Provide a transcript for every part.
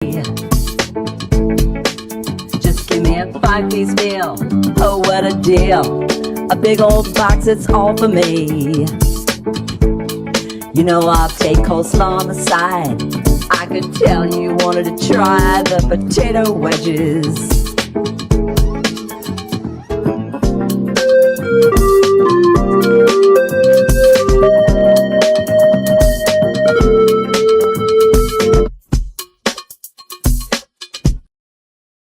Just give me a 5-piece meal. Oh, what a deal. A big old box, it's all for me. You know I'll take coleslaw on the side. I could tell you wanted to try the potato wedges.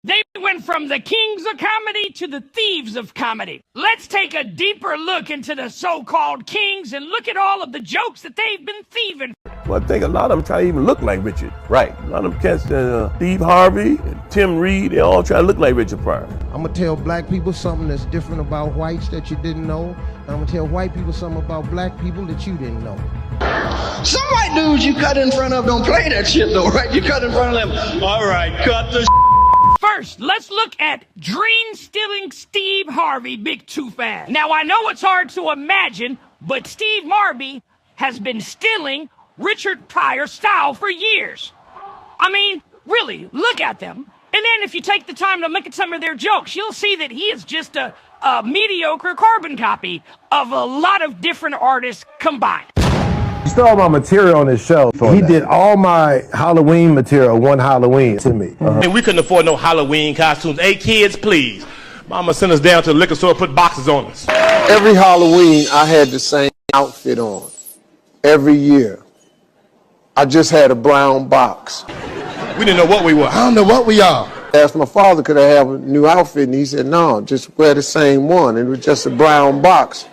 They went from the kings of comedy to the thieves of comedy. Let's take a deeper look into the so-called kings and look at all of the jokes that they've been thieving. Well, I think a lot of them try to even look like Richard. Right. A lot of them cats, Steve Harvey and Tim Reed, they all try to look like Richard Pryor. I'm gonna tell black people something that's different about whites that you didn't know. And I'm gonna tell white people something about black people that you didn't know. Some white dudes you cut in front of don't play that shit though, right? You cut in front of them, all right, cut the First, let's look at dream-stealing Steve Harvey big too fast. Now, I know it's hard to imagine, but Steve Harvey has been stealing Richard Pryor's style for years. I mean, really, look at them. And then if you take the time to look at some of their jokes, you'll see that he is just a mediocre carbon copy of a lot of different artists combined. He stole my material on his show. He did all my Halloween material one Halloween to me. And we couldn't afford no Halloween costumes. Hey, kids, please. Mama sent us down to the liquor store, put boxes on us. Every Halloween, I had the same outfit on. Every year. I just had a brown box. We didn't know what we were. I don't know what we are. I asked my father, could I have a new outfit? And he said, no, just wear the same one. It was just a brown box.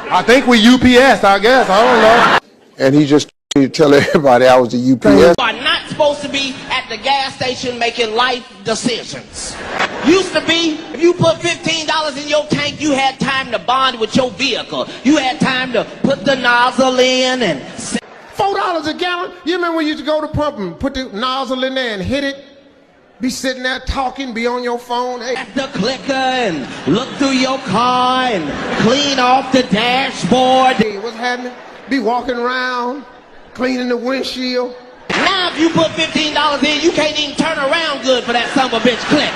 I think we UPS, I guess. I don't know. And he just told me to tell everybody I was a UPS. You are not supposed to be at the gas station making life decisions. Used to be, if you put $15 in your tank, you had time to bond with your vehicle. You had time to put the nozzle in and... $4 a gallon? You remember when you used to go to pump and put the nozzle in there and hit it? Be sitting there talking, be on your phone. Hey. At the clicker and look through your car and clean off the dashboard. Hey, what's happening? Be walking around, cleaning the windshield. Now if you put $15 in, you can't even turn around good for that son of a bitch click.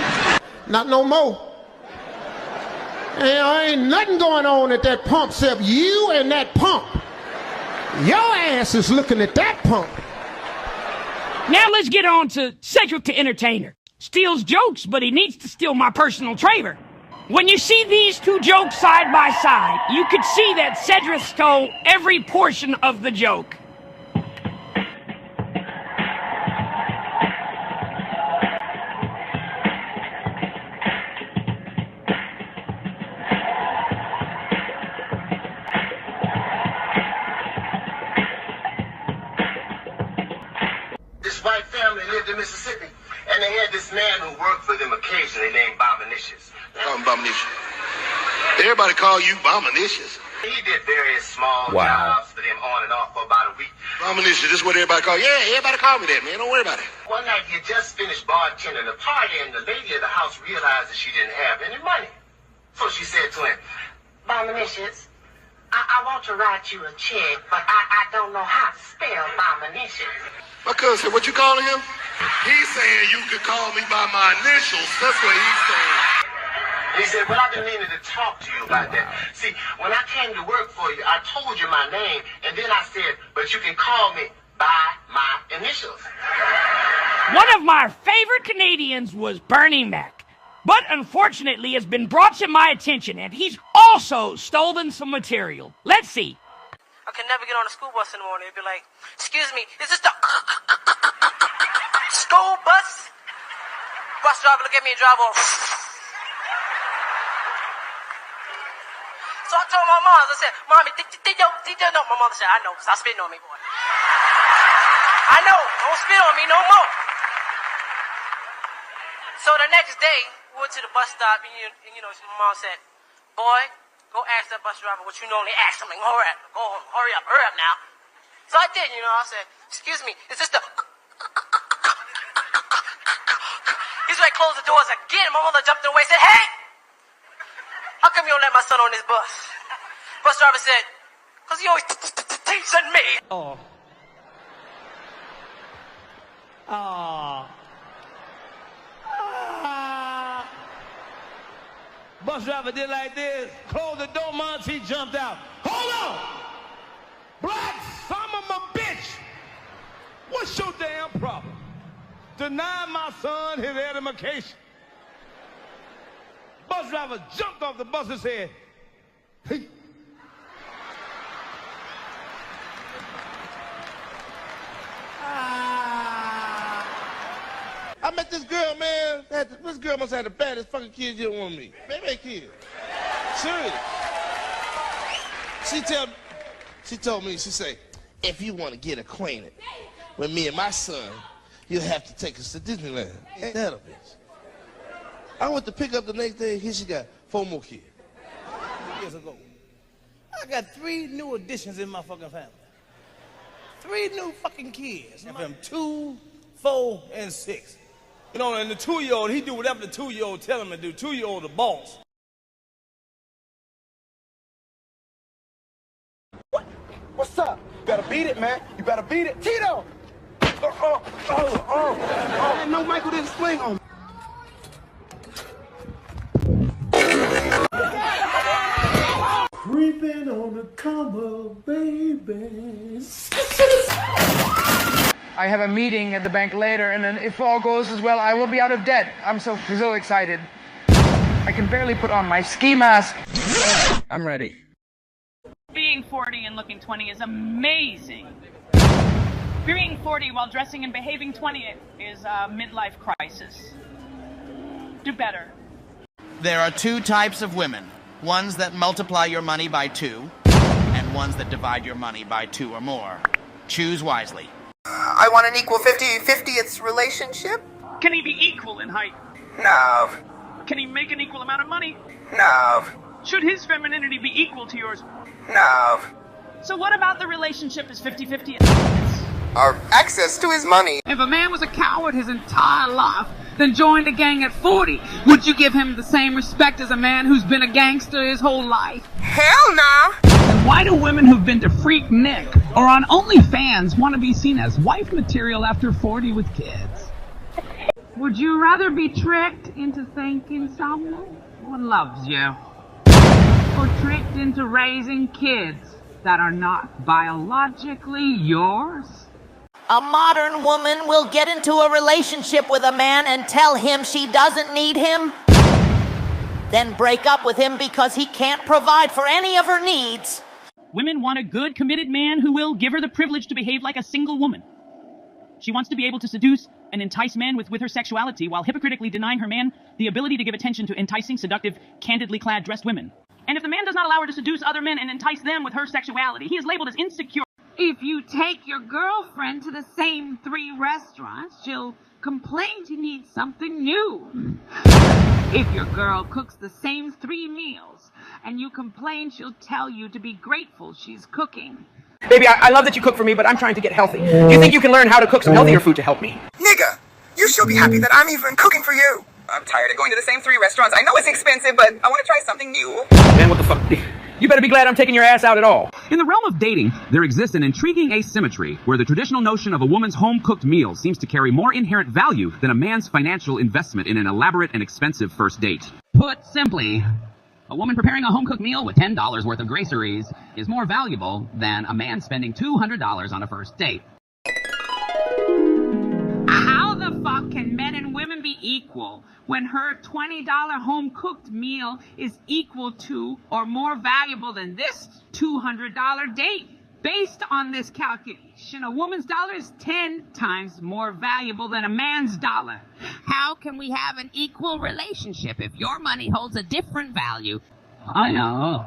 Not no more. Ain't nothing going on at that pump except you and that pump. Your ass is looking at that pump. Now let's get on to Cedric the Entertainer. Steals jokes, but he needs to steal my personal trainer. When you see these two jokes side by side, you could see that Cedric stole every portion of the joke. This white family lived in Mississippi, and they had this man who worked for them occasionally named Bominicious. Call him Bominicious. Everybody call you Bominicious. He did various small jobs for them on and off for about a week. Bominicious, this is what everybody call you. Yeah, everybody call me that, man. Don't worry about it. One night he had just finished bartending a party, and the lady of the house realized that she didn't have any money. So she said to him, Bominicious, I want to write you a check, but I don't know how to spell Bominicious. My cousin said, what you calling him? He's saying you could call me by my initials. That's what he's saying. He said, well, I've been meaning to talk to you about that. See, when I came to work for you, I told you my name, and then I said, but you can call me by my initials. One of my favorite Canadians was Bernie Mac, but unfortunately has been brought to my attention, and he's also stolen some material. Let's see. I can never get on a school bus in the morning. It'd be like, excuse me, is this the school bus? Bus driver look at me and drive off. So I told my mom, I said, Mommy, did you know? My mother said, I know, stop spitting on me, boy. I know, don't spit on me no more. So the next day, we went to the bus stop, and you know, my mom said, boy, go ask that bus driver what you normally ask him. Hurry up, go home, hurry up now. So I did, you know, I said, excuse me, is this the... He's ready to close the doors again. My mother jumped away and said, hey! How come you don't let my son on this bus? Bus driver said, because he always teaching me. Oh. Bus driver did like this, closed the door, Monty jumped out. Hold on! Black son of a bitch! What's your damn problem? Deny my son his education. Bus driver jumped off the bus and said, hey. I met this girl, man. This girl must have the baddest fucking kids you want me. Baby kid. Seriously. She told me, she said, if you want to get acquainted with me and my son, you'll have to take us to Disneyland. Ain't that a bitch? I went to pick up the next day, here she got 4 more kids. Years ago. I got 3 new additions in my fucking family. 3 new fucking kids. Of them 2, 4, and 6. You know, and the 2-year-old, he do whatever the 2-year-old tell him to do. 2-year-old the boss. What? What's up? You better beat it, man. You better beat it. Tito! I didn't know Michael didn't swing on me. Creeping on the cover, baby. I have a meeting at the bank later, and then if all goes as well, I will be out of debt. I'm so excited. I can barely put on my ski mask. I'm ready. Being 40 and looking 20 is amazing. Being 40 while dressing and behaving 20 is a midlife crisis. Do better. There are 2 types of women. Ones that multiply your money by 2, and ones that divide your money by 2 or more. Choose wisely. I want an equal 50-50th relationship. Can he be equal in height? No. Can he make an equal amount of money? No. Should his femininity be equal to yours? No. So what about the relationship is 50-50? Or access to his money. If a man was a coward his entire life, then joined a gang at 40, would you give him the same respect as a man who's been a gangster his whole life? Hell no! And why do women who've been to Freaknik or on OnlyFans want to be seen as wife material after 40 with kids? Would you rather be tricked into thinking someone loves you? Or tricked into raising kids that are not biologically yours? A modern woman will get into a relationship with a man and tell him she doesn't need him, then break up with him because he can't provide for any of her needs. Women want a good, committed man who will give her the privilege to behave like a single woman. She wants to be able to seduce and entice men with her sexuality while hypocritically denying her man the ability to give attention to enticing, seductive, candidly clad, dressed women. And if the man does not allow her to seduce other men and entice them with her sexuality, he is labeled as insecure. If you take your girlfriend to the same 3 restaurants, she'll complain she needs something new. If your girl cooks the same 3 meals and you complain, she'll tell you to be grateful she's cooking. Baby, I love that you cook for me, but I'm trying to get healthy. Do you think you can learn how to cook some healthier food to help me? Nigga, you should be happy that I'm even cooking for you. I'm tired of going to the same 3 restaurants. I know it's expensive, but I want to try something new. Man, what the fuck? You better be glad I'm taking your ass out at all. In the realm of dating, there exists an intriguing asymmetry where the traditional notion of a woman's home-cooked meal seems to carry more inherent value than a man's financial investment in an elaborate and expensive first date. Put simply, a woman preparing a home-cooked meal with $10 worth of groceries is more valuable than a man spending $200 on a first date. How the fuck can men and women be equal when her $20 home-cooked meal is equal to or more valuable than this $200 date? Based on this calculation, a woman's dollar is 10 times more valuable than a man's dollar. How can we have an equal relationship if your money holds a different value? I know.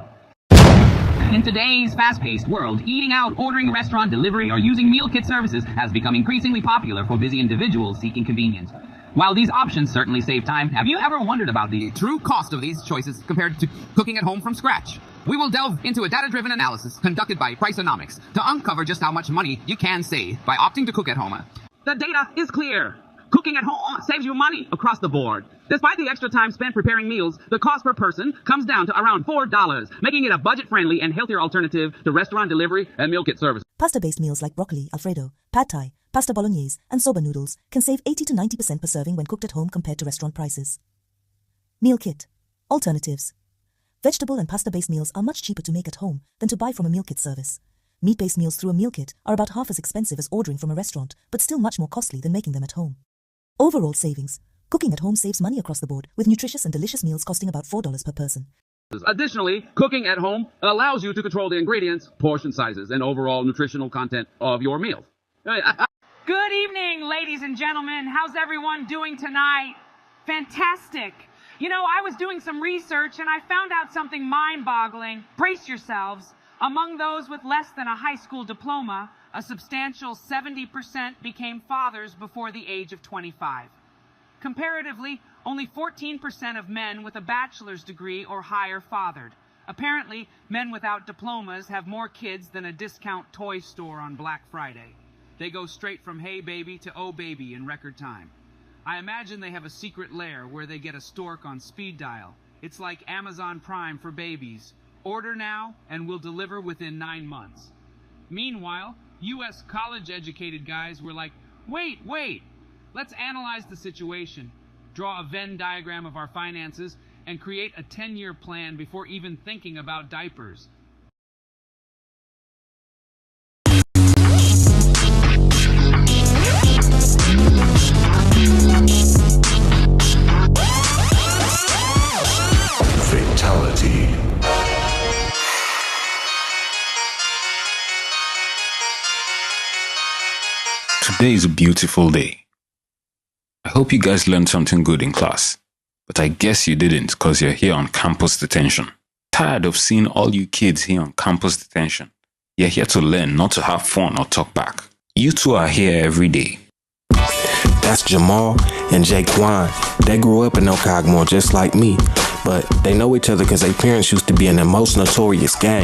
In today's fast-paced world, eating out, ordering restaurant delivery, or using meal kit services has become increasingly popular for busy individuals seeking convenience. While these options certainly save time, have you ever wondered about the true cost of these choices compared to cooking at home from scratch? We will delve into a data-driven analysis conducted by Priceonomics to uncover just how much money you can save by opting to cook at home. The data is clear. Cooking at home saves you money across the board. Despite the extra time spent preparing meals, the cost per person comes down to around $4, making it a budget-friendly and healthier alternative to restaurant delivery and meal kit service. Pasta-based meals like broccoli, Alfredo, pad thai, pasta bolognese, and soba noodles can save 80 to 90% per serving when cooked at home compared to restaurant prices. Meal kit. Alternatives. Vegetable and pasta-based meals are much cheaper to make at home than to buy from a meal kit service. Meat-based meals through a meal kit are about half as expensive as ordering from a restaurant, but still much more costly than making them at home. Overall savings. Cooking at home saves money across the board, with nutritious and delicious meals costing about $4 per person. Additionally, cooking at home allows you to control the ingredients, portion sizes, and overall nutritional content of your meals. Good evening, ladies and gentlemen. How's everyone doing tonight? Fantastic. You know, I was doing some research and I found out something mind-boggling. Brace yourselves. Among those with less than a high school diploma, a substantial 70% became fathers before the age of 25. Comparatively, only 14% of men with a bachelor's degree or higher fathered. Apparently, men without diplomas have more kids than a discount toy store on Black Friday. They go straight from hey baby to oh baby in record time. I imagine they have a secret lair where they get a stork on speed dial. It's like Amazon Prime for babies. Order now and we'll deliver within 9 months. Meanwhile, U.S. college-educated guys were like, wait, let's analyze the situation, draw a Venn diagram of our finances, and create a 10-year plan before even thinking about diapers. Fatality. Today is a beautiful day. I hope you guys learned something good in class, but I guess you didn't because you're here on campus detention. Tired of seeing all you kids here on campus detention. You're here to learn, not to have fun or talk back. You two are here every day. That's Jamal and Jaquan. They grew up in Ocagmore just like me, but they know each other because their parents used to be in the most notorious gang.